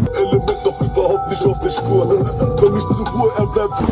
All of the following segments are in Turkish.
Element doch überhaupt nicht auf der Spur. Komm nicht zur Ruhe, er bleibt.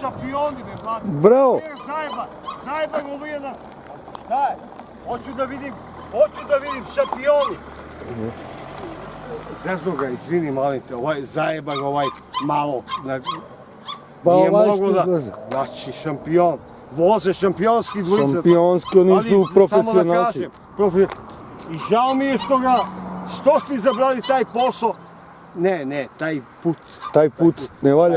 Šampioni me, mladi. Bravo. Zajeba ovo jedna. Daj, hoću da vidim šampioni. Zezno ga, izvini, molim te, zajeba ga malo. Nije moglo da, znači šampion. Voze šampionski dvojica. Šampionski, oni su profesionalci. I žao mi je što ste izabrali taj posao. Ne, taj put. Taj put ne valja.